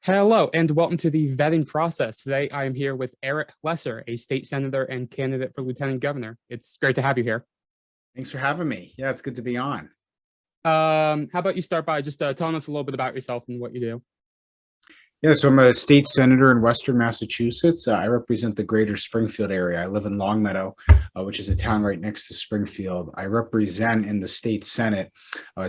Hello, and welcome to the vetting process. Today, I am here with Eric Lesser, a state senator and candidate for lieutenant governor. It's great to have you here. Thanks for having me. Yeah, it's good to be on. How about you start by just telling us a little bit about yourself and what you do? Yeah, so I'm a state senator in Western Massachusetts. I represent the greater Springfield area. I live in Longmeadow, which is a town right next to Springfield. I represent in the state Senate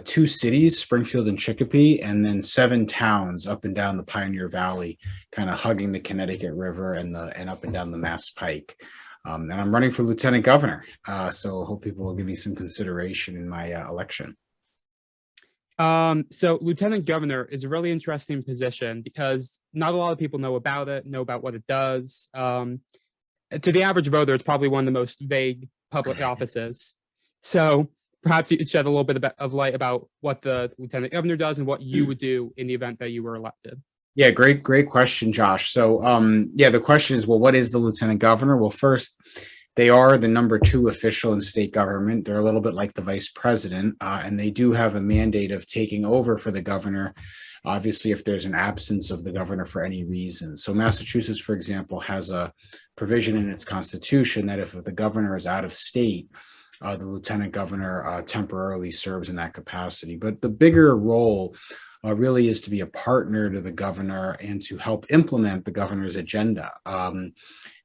two cities, Springfield and Chicopee, and then 7 towns up and down the Pioneer Valley, kind of hugging the Connecticut River and up and down the Mass Pike. And I'm running for lieutenant governor, so I hope people will give me some consideration in my election. So lieutenant governor is a really interesting position because not a lot of people know about it, know about what it does. To the average voter, it's probably one of the most vague public offices. So perhaps you could shed a little bit of light about what the lieutenant governor does and what you would do in the event that you were elected. Yeah, great question, Josh. So, yeah, the question is, well, what is the lieutenant governor? Well, first, they are the number 2 official in state government. They're a little bit like the vice president, and they do have a mandate of taking over for the governor, obviously, if there's an absence of the governor for any reason. So Massachusetts, for example, has a provision in its constitution that if the governor is out of state, the lieutenant governor temporarily serves in that capacity. But the bigger role really is to be a partner to the governor and to help implement the governor's agenda.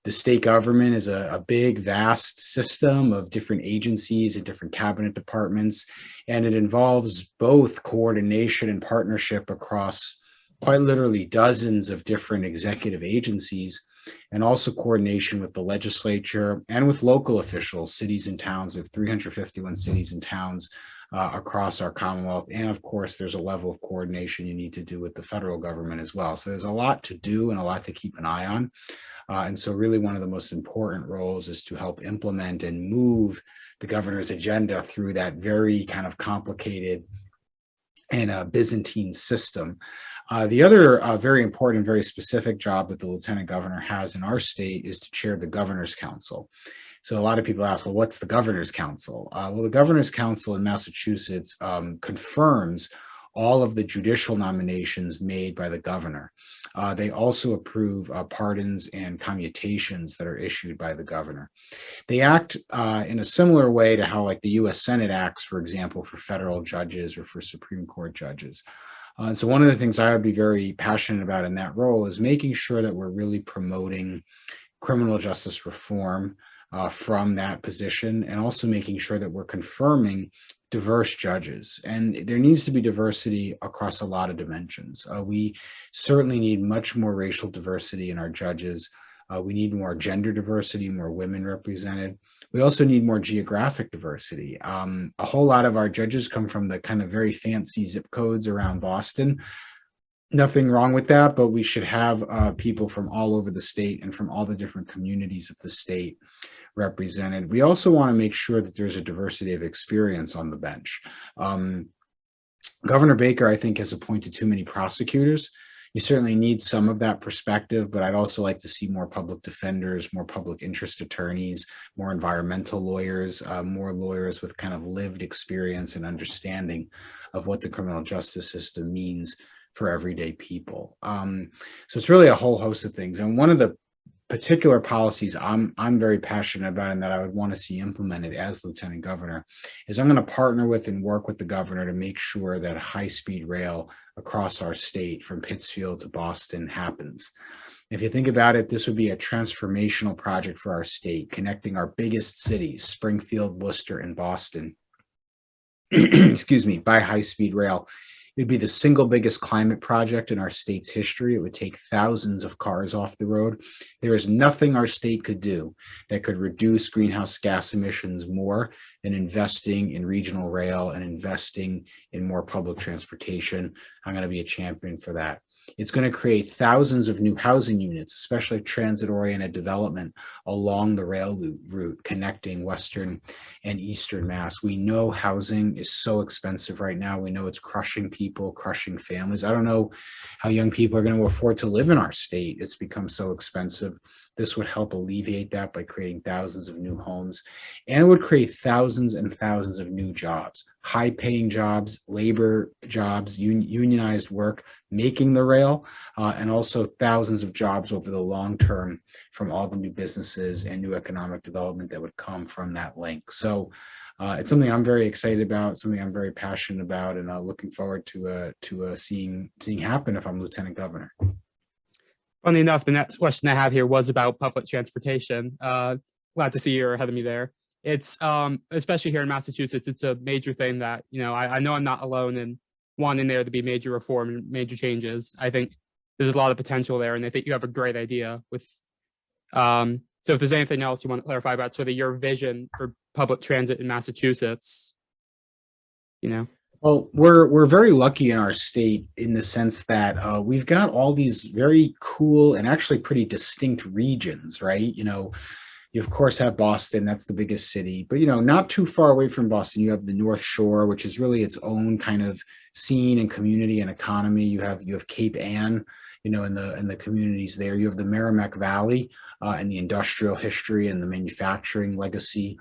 The state government is a big, vast system of different agencies and different cabinet departments, and it involves both coordination and partnership across quite literally dozens of different executive agencies, and also coordination with the legislature and with local officials, cities and towns. We have 351 cities and towns across our Commonwealth. And of course, there's a level of coordination you need to do with the federal government as well. So there's a lot to do and a lot to keep an eye on. And so really one of the most important roles is to help implement and move the governor's agenda through that very kind of complicated and Byzantine system. The other very important, very specific job that the lieutenant governor has in our state is to chair the governor's council. So a lot of people ask, well, what's the governor's council? Well, the governor's council in Massachusetts confirms all of the judicial nominations made by the governor. They also approve pardons and commutations that are issued by the governor. They act in a similar way to how like the U.S. Senate acts, for example, for federal judges or for Supreme Court judges. And so one of the things I would be very passionate about in that role is making sure that we're really promoting criminal justice reform from that position, and also making sure that we're confirming diverse judges. And there needs to be diversity across a lot of dimensions. We certainly need much more racial diversity in our judges. We need more gender diversity, more women represented. We also need more geographic diversity. A whole lot of our judges come from the kind of very fancy zip codes around Boston. Nothing wrong with that, but we should have people from all over the state and from all the different communities of the state represented. We also want to make sure that there's a diversity of experience on the bench. Governor Baker, I think, has appointed too many prosecutors. You certainly need some of that perspective, but I'd also like to see more public defenders, more public interest attorneys, more environmental lawyers, more lawyers with kind of lived experience and understanding of what the criminal justice system means for everyday people. So it's really a whole host of things. And one of the particular policies I'm very passionate about and that I would want to see implemented as lieutenant governor is I'm going to partner with and work with the governor to make sure that high-speed rail across our state from Pittsfield to Boston happens. If you think about it, this would be a transformational project for our state, connecting our biggest cities, Springfield, Worcester, and Boston, excuse me, by high-speed rail. It'd be the single biggest climate project in our state's history. It would take thousands of cars off the road. There is nothing our state could do that could reduce greenhouse gas emissions more than investing in regional rail and investing in more public transportation. I'm going to be a champion for that. It's going to create thousands of new housing units, especially transit-oriented development along the rail route connecting Western and Eastern Mass. We know housing is so expensive right now. We know it's crushing people, crushing families. I don't know how young people are going to afford to live in our state. It's become so expensive. This would help alleviate that by creating thousands of new homes, and it would create thousands and thousands of new jobs, high-paying jobs, labor jobs, unionized work, making the rail, and also thousands of jobs over the long term from all the new businesses and new economic development that would come from that link. So it's something I'm very excited about, something I'm very passionate about, and looking forward to seeing happen if I'm lieutenant governor. Funny enough, the next question I have here was about public transportation. Glad to see you're ahead of me there. It's especially here in Massachusetts, it's a major thing that, I know I'm not alone in wanting there to be major reform and major changes. I think there's a lot of potential there, and I think you have a great idea with. So if there's anything else you want to clarify about sort of your vision for public transit in Massachusetts, Well, we're very lucky in our state in the sense that we've got all these very cool and actually pretty distinct regions, right? You of course have Boston, that's the biggest city, but not too far away from Boston, you have the North Shore, which is really its own kind of scene and community and economy. You have Cape Ann, in the communities there. You have the Merrimack Valley and the industrial history and the manufacturing legacy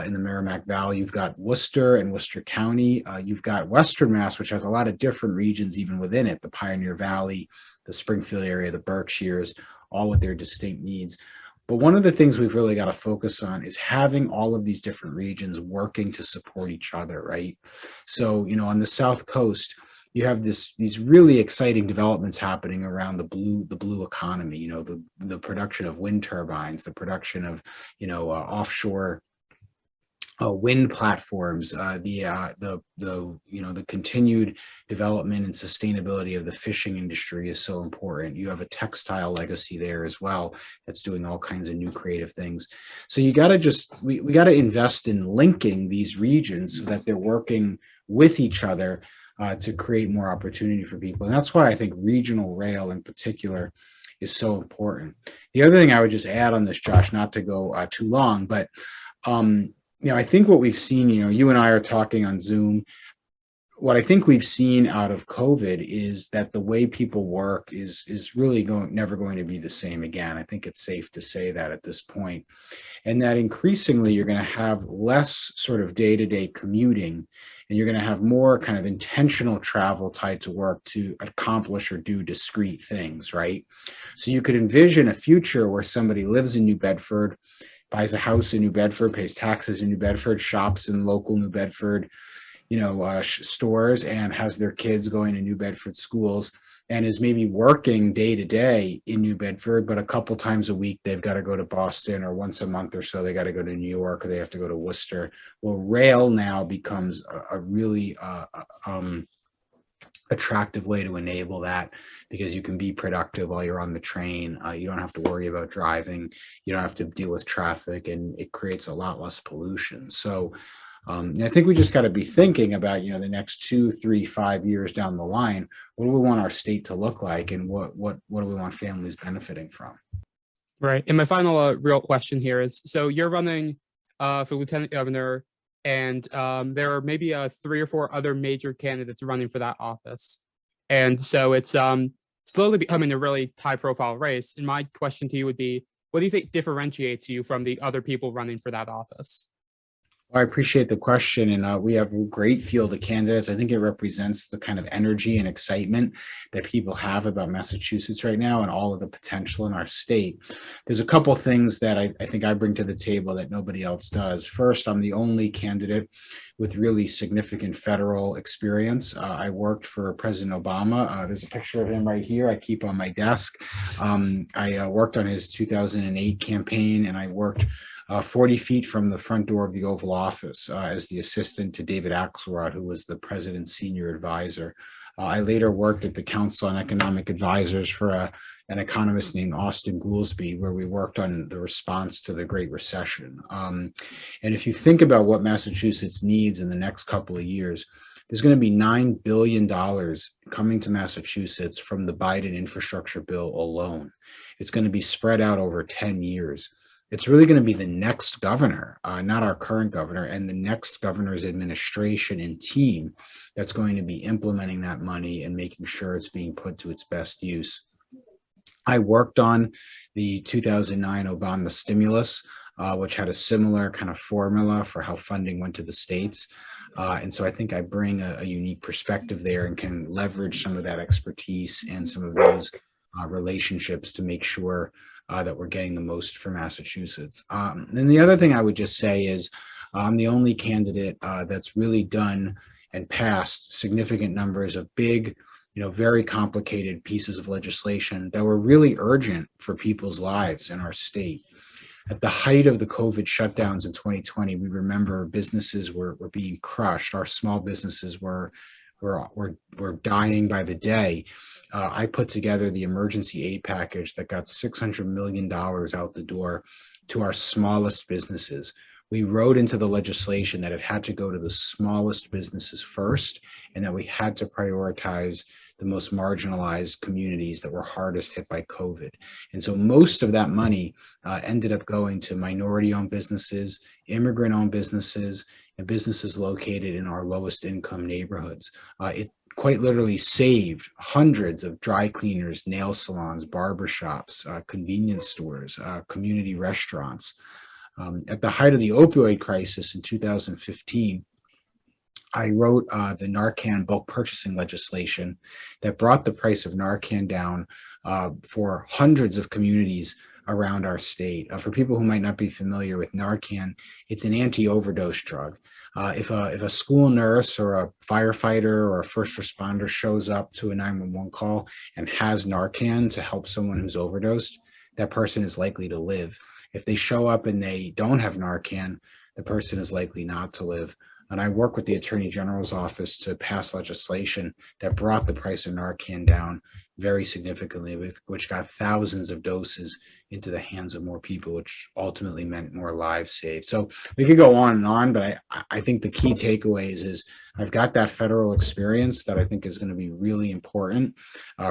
in the Merrimack Valley. You've got Worcester and Worcester County. You've got Western Mass, which has a lot of different regions even within it, the Pioneer Valley, the Springfield area, the Berkshires, all with their distinct needs. But one of the things we've really got to focus on is having all of these different regions working to support each other, right? So, on the South Coast, you have these really exciting developments happening around the blue economy, the production of wind turbines, the production of, offshore wind platforms, the continued development and sustainability of the fishing industry is so important. You have a textile legacy there as well that's doing all kinds of new creative things. So you got to we got to invest in linking these regions so that they're working with each other to create more opportunity for people. And that's why I think regional rail in particular is so important. The other thing I would just add on this, Josh, not to go too long, but I think what we've seen, you and I are talking on Zoom. What I think we've seen out of COVID is that the way people work is really never going to be the same again. I think it's safe to say that at this point, and that increasingly you're going to have less sort of day-to-day commuting, and you're going to have more kind of intentional travel tied to work to accomplish or do discrete things, right? So you could envision a future where somebody lives in New Bedford, buys a house in New Bedford, pays taxes in New Bedford, shops in local New Bedford, stores, and has their kids going to New Bedford schools, and is maybe working day to day in New Bedford, but a couple times a week they've got to go to Boston, or once a month or so they got to go to New York, or they have to go to Worcester. Well, rail now becomes a really attractive way to enable that, because you can be productive while you're on the train. You don't have to worry about driving. You don't have to deal with traffic, and it creates a lot less pollution. So I think we just got to be thinking about, the next 2, 3, 5 years down the line, what do we want our state to look like, and what do we want families benefiting from? Right. And my final real question here is, so you're running for lieutenant governor, and there are maybe 3 or 4 other major candidates running for that office. And so it's slowly becoming a really high-profile race. And my question to you would be, what do you think differentiates you from the other people running for that office? Well, I appreciate the question, and we have a great field of candidates. I think it represents the kind of energy and excitement that people have about Massachusetts right now and all of the potential in our state. There's a couple of things that I think I bring to the table that nobody else does. First, I'm the only candidate with really significant federal experience. I worked for President Obama. There's a picture of him right here I keep on my desk. I worked on his 2008 campaign, and I worked 40 feet from the front door of the Oval Office as the assistant to David Axelrod, who was the president's senior advisor. I later worked at the Council on Economic Advisors for an economist named Austin Goolsbee, where we worked on the response to the Great Recession. And if you think about what Massachusetts needs in the next couple of years, there's going to be $9 billion coming to Massachusetts from the Biden infrastructure bill alone. It's going to be spread out over 10 years. It's really going to be the next governor, not our current governor, and the next governor's administration and team that's going to be implementing that money and making sure it's being put to its best use. I worked on the 2009 Obama stimulus, which had a similar kind of formula for how funding went to the states. And so I think I bring a unique perspective there and can leverage some of that expertise and some of those relationships to make sure that we're getting the most for Massachusetts. Then the other thing I would just say is I'm the only candidate that's really done and passed significant numbers of big, very complicated pieces of legislation that were really urgent for people's lives in our state. At the height of the COVID shutdowns in 2020, we remember businesses were being crushed. Our small businesses were dying by the day. I put together the emergency aid package that got $600 million out the door to our smallest businesses. We wrote into the legislation that it had to go to the smallest businesses first, and that we had to prioritize the most marginalized communities that were hardest hit by COVID. And so most of that money ended up going to minority-owned businesses, immigrant-owned businesses, and businesses located in our lowest income neighborhoods. It quite literally saved hundreds of dry cleaners, nail salons, barbershops, convenience stores, community restaurants. At the height of the opioid crisis in 2015, I wrote the Narcan bulk purchasing legislation that brought the price of Narcan down for hundreds of communities around our state. For people who might not be familiar with Narcan, it's an anti-overdose drug. If a school nurse or a firefighter or a first responder shows up to a 911 call and has Narcan to help someone who's overdosed, that person is likely to live. If they show up and they don't have Narcan, the person is likely not to live. And I work with the Attorney General's office to pass legislation that brought the price of Narcan down very significantly, which got thousands of doses into the hands of more people, which ultimately meant more lives saved. So we could go on, but I think the key takeaways is I've got that federal experience that I think is going to be really important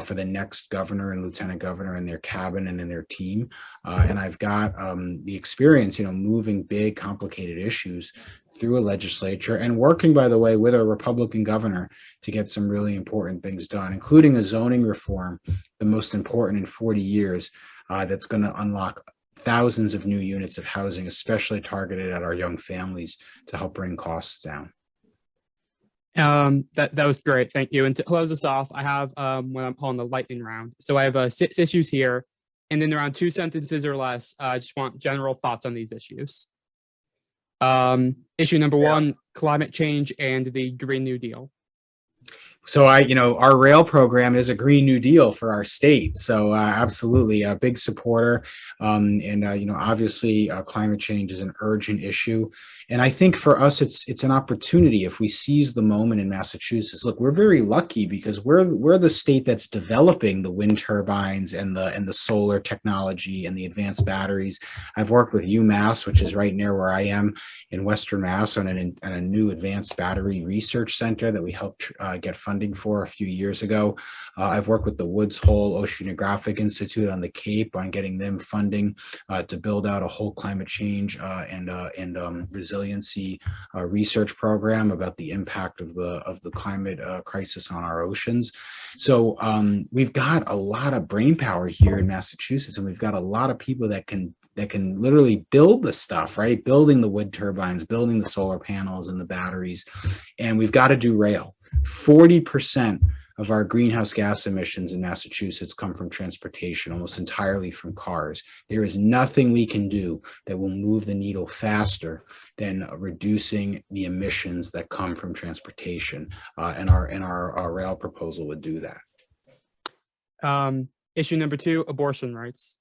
for the next governor and lieutenant governor and their cabinet and their team. And I've got the experience, moving big, complicated issues through a legislature and working, by the way, with a Republican governor to get some really important things done, including a zoning reform, the most important in 40 years, that's going to unlock thousands of new units of housing, especially targeted at our young families to help bring costs down. That was great. Thank you. And to close us off, I have what I'm calling the lightning round. So I have 6 issues here, and then around 2 sentences or less, I just want general thoughts on these issues. Issue number 1, climate change and the Green New Deal. So our rail program is a Green New Deal for our state. So absolutely a big supporter. Obviously climate change is an urgent issue. And I think for us, it's an opportunity if we seize the moment in Massachusetts. Look, we're very lucky because we're the state that's developing the wind turbines and the solar technology and the advanced batteries. I've worked with UMass, which is right near where I am in Western Mass, on a new advanced battery research center that we helped get funding for a few years ago. I've worked with the Woods Hole Oceanographic Institute on the Cape on getting them funding to build out a whole climate change and resiliency research program about the impact of the climate crisis on our oceans. So we've got a lot of brain power here in Massachusetts, and we've got a lot of people that can literally build the stuff, right? Building the wood turbines, building the solar panels and the batteries. And we've got to do rail. 40% of our greenhouse gas emissions in Massachusetts come from transportation, almost entirely from cars. There is nothing we can do that will move the needle faster than reducing the emissions that come from transportation. And our rail proposal would do that. Issue number 2, abortion rights.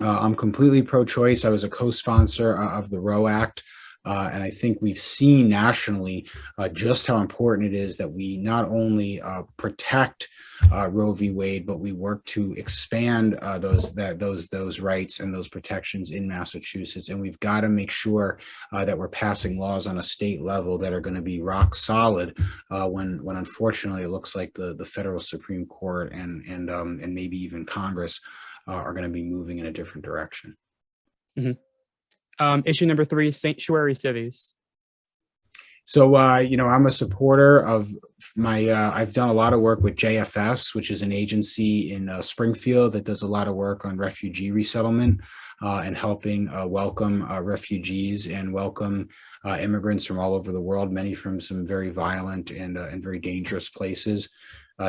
I'm completely pro-choice. I was a co-sponsor of the Roe Act. And I think we've seen nationally just how important it is that we not only protect Roe v. Wade, but we work to expand those rights and those protections in Massachusetts. And we've got to make sure that we're passing laws on a state level that are going to be rock solid when unfortunately it looks like the federal Supreme Court and maybe even Congress are going to be moving in a different direction. Mm-hmm. Issue number 3, sanctuary cities. So, I'm a supporter of I've done a lot of work with JFS, which is an agency in Springfield that does a lot of work on refugee resettlement and helping welcome refugees and welcome immigrants from all over the world, many from some very violent and very dangerous places.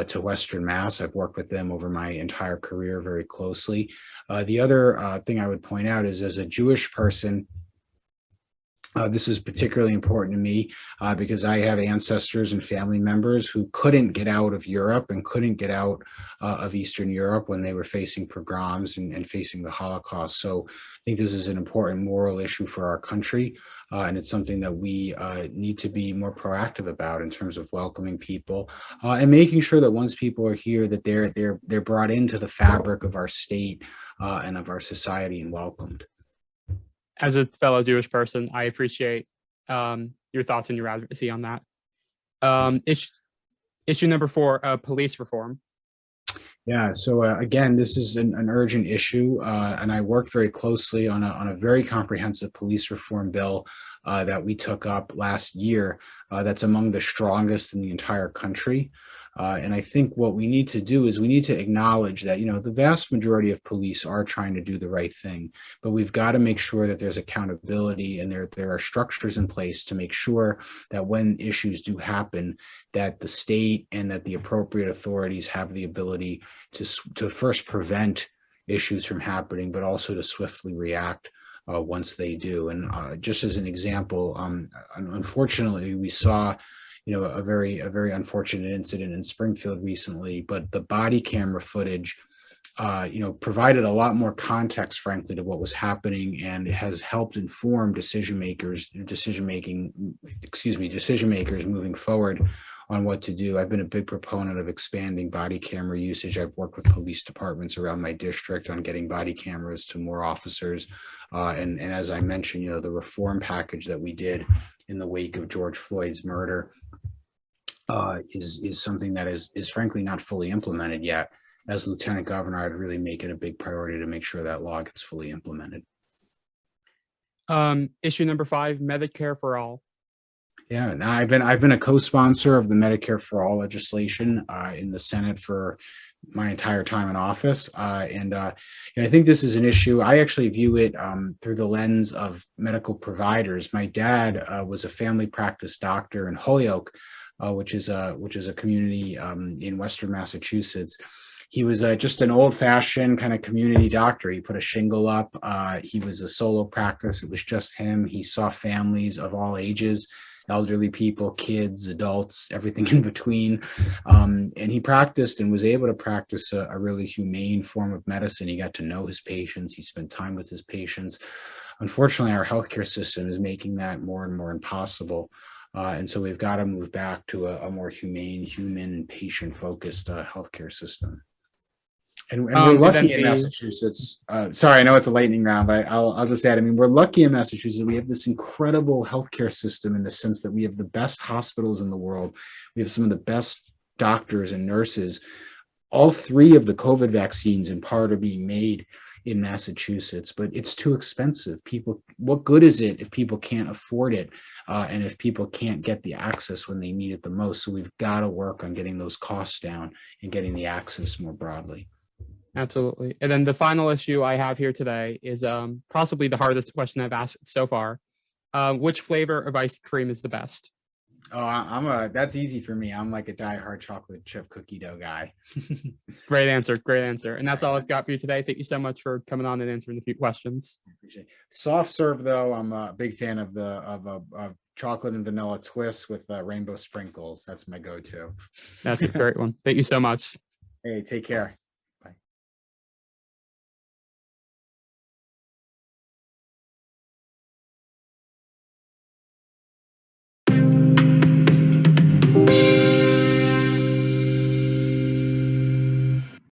To Western Mass. I've worked with them over my entire career very closely. The other thing I would point out is, as a Jewish person, this is particularly important to me because I have ancestors and family members who couldn't get out of Europe and couldn't get out of Eastern Europe when they were facing pogroms and facing the Holocaust. So I think this is an important moral issue for our country. And it's something that we need to be more proactive about in terms of welcoming people and making sure that once people are here, that they're brought into the fabric of our state and of our society and welcomed. As a fellow Jewish person, I appreciate your thoughts and your advocacy on that. Issue number 4, police reform. Yeah, so again, this is an urgent issue, and I worked very closely on a very comprehensive police reform bill that we took up last year. That's among the strongest in the entire country. And I think what we need to do is we need to acknowledge that, the vast majority of police are trying to do the right thing, but we've got to make sure that there's accountability and there are structures in place to make sure that when issues do happen, that the state and that the appropriate authorities have the ability to first prevent issues from happening, but also to swiftly react once they do. And just as an example, unfortunately, we saw a very unfortunate incident in Springfield recently, but the body camera footage, provided a lot more context, frankly, to what was happening, and it has helped inform decision makers moving forward on what to do. I've been a big proponent of expanding body camera usage. I've worked with police departments around my district on getting body cameras to more officers. And as I mentioned, the reform package that we did in the wake of George Floyd's murder is something that is frankly not fully implemented yet. As Lieutenant Governor, I'd really make it a big priority to make sure that law gets fully implemented. Issue number 5, Medicare for all. Yeah, now I've been a co-sponsor of the Medicare for All legislation in the Senate for my entire time in office, and I think this is an issue. I actually view it through the lens of medical providers. My dad was a family practice doctor in Holyoke, which is a community in Western Massachusetts. He was just an old-fashioned kind of community doctor. He put a shingle up. He was a solo practice. It was just him. He saw families of all ages, elderly people, kids, adults, everything in between. And he practiced and was able to practice a really humane form of medicine. He got to know his patients. He spent time with his patients. Unfortunately, our healthcare system is making that more and more impossible. And so we've got to move back to a more humane, human, and patient-focused healthcare system. And we're lucky in Massachusetts. Sorry, I know it's a lightning round, but I'll just add, we're lucky in Massachusetts. We have this incredible healthcare system in the sense that we have the best hospitals in the world. We have some of the best doctors and nurses. All 3 of the COVID vaccines in part are being made in Massachusetts, but it's too expensive. What good is it if people can't afford it and if people can't get the access when they need it the most? So we've got to work on getting those costs down and getting the access more broadly. Absolutely. And then the final issue I have here today is possibly the hardest question I've asked so far. Which flavor of ice cream is the best? Oh, that's easy for me. I'm like a diehard chocolate chip cookie dough guy. Great answer. Great answer. And that's all I've got for you today. Thank you so much for coming on and answering a few questions. Soft serve, though, I'm a big fan of chocolate and vanilla twist with rainbow sprinkles. That's my go-to. That's a great one. Thank you so much. Hey, take care.